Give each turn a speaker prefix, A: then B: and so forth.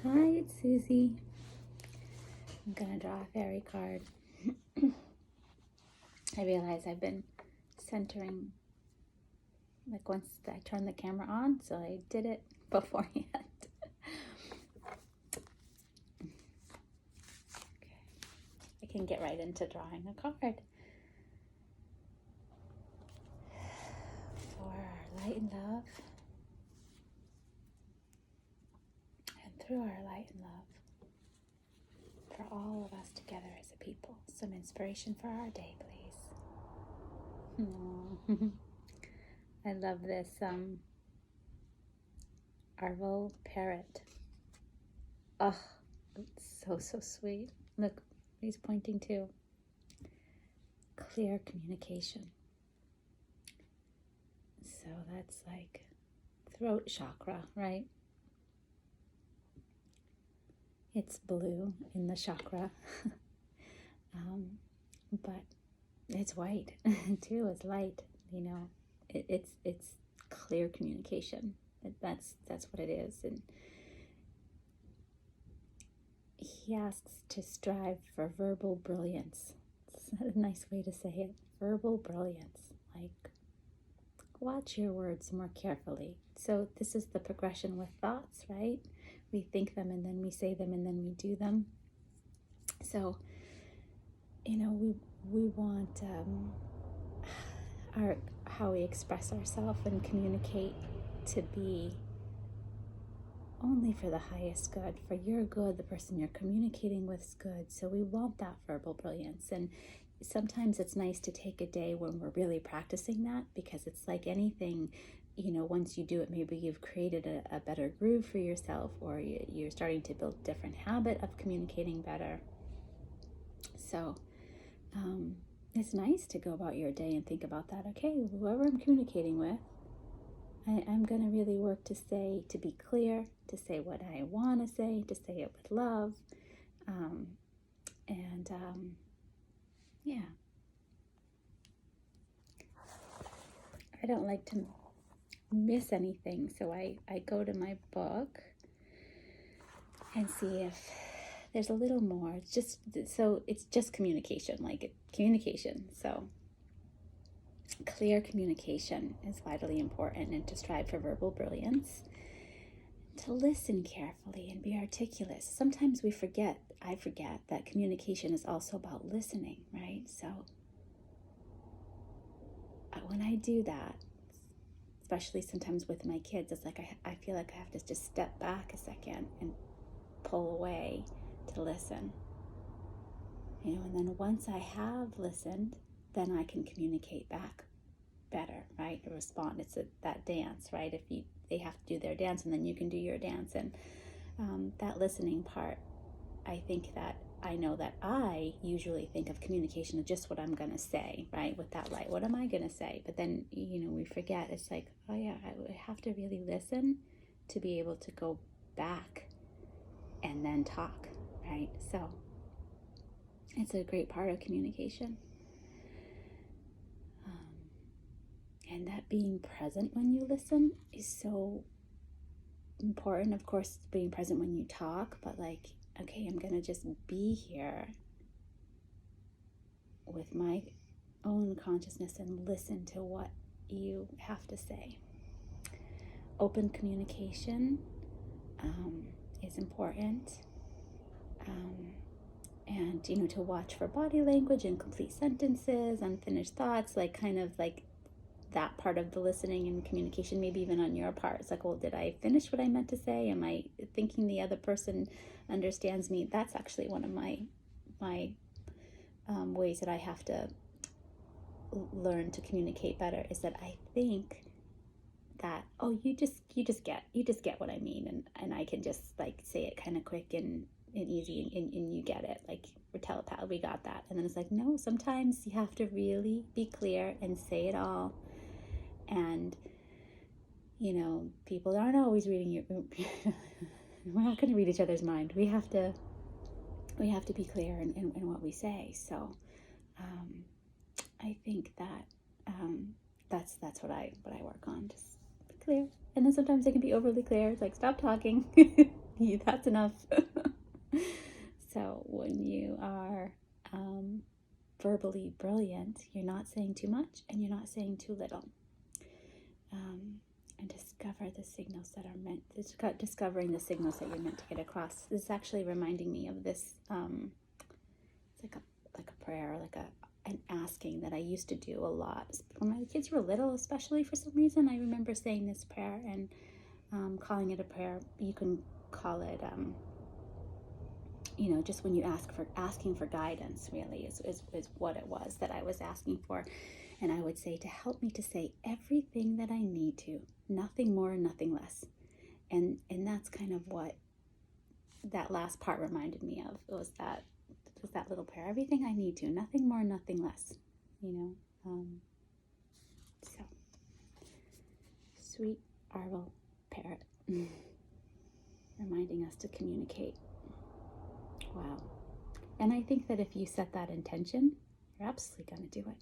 A: Hi, it's Susie. I'm gonna draw a fairy card. I realize I've been centering like once I turned the camera on, so I did it beforehand. Okay. I can get right into drawing a card. For our light and love, and through our light and love, for all of us together as a people. Some inspiration for our day, please. Aww. I love this Arvo parrot. Oh, it's so sweet. Look, he's pointing to clear communication. So that's like throat chakra, right? It's blue in the chakra, but it's white too. It's light. You know, it's clear communication. That's what it is. And he asks to strive for verbal brilliance. It's a nice way to say it. Verbal brilliance. Like, watch your words more carefully. So this is the progression with thoughts, right? We think them and then we say them and then we do them. So, you know, we want how we express ourselves and communicate to be only for the highest good, for your good, the person you're communicating with is good. So we want that verbal brilliance. And sometimes it's nice to take a day when we're really practicing that, because it's like anything, you know, once you do it, maybe you've created a better groove for yourself, or you're starting to build a different habit of communicating better. So it's nice to go about your day and think about that. Okay, whoever I'm communicating with, I'm going to really work to be clear, to say what I want to say it with love. Yeah. I don't like to miss anything, so I go to my book and see if there's a little more. It's just communication, like communication. So clear communication is vitally important, and to strive for verbal brilliance, to listen carefully and be articulate. Sometimes I forget that communication is also about listening, right? So when I do that, especially sometimes with my kids, it's like I feel like I have to just step back a second and pull away to listen. You know, and then once I have listened, then I can communicate back better, right? To respond. It's that dance, right? If they have to do their dance, and then you can do your dance. And that listening part, I think that I know that I usually think of communication as just what I'm going to say, right? With that light, what am I going to say? But then, you know, we forget. It's like, oh yeah, I have to really listen to be able to go back and then talk, right? So it's a great part of communication. And that being present when you listen is so important. Of course, being present when you talk, but like, okay, I'm going to just be here with my own consciousness and listen to what you have to say. Open communication is important. And, you know, to watch for body language, incomplete sentences, unfinished thoughts, like kind of like that part of the listening and communication, maybe even on your part. It's like, well, did I finish what I meant to say? Am I thinking the other person understands me? That's actually one of my ways that I have to learn to communicate better, is that I think that, oh, you just get what I mean, and I can just like say it kind of quick and easy, and you get it, like we're telepath, we got that. And then it's like, no, sometimes you have to really be clear and say it all. And you know, people aren't always reading your we're not going to read each other's mind. We have to be clear in what we say. So I think that that's what I work on, just be clear. And then sometimes it can be overly clear. It's like, stop talking. That's enough. So when you are verbally brilliant, you're not saying too much and you're not saying too little. And discover the signals that are meant, discovering the signals that you're meant to get across. This is actually reminding me of this, it's like a prayer, like an asking that I used to do a lot. When my kids were little, especially, for some reason, I remember saying this prayer and calling it a prayer. You can call it, just when you asking for guidance, really, is what it was that I was asking for. And I would say, to help me to say everything that I need to, nothing more, nothing less. And that's kind of what that last part reminded me of. It was that little prayer, everything I need to, nothing more, nothing less. So sweet Arvel parrot, reminding us to communicate. Wow. And I think that if you set that intention, you're absolutely going to do it.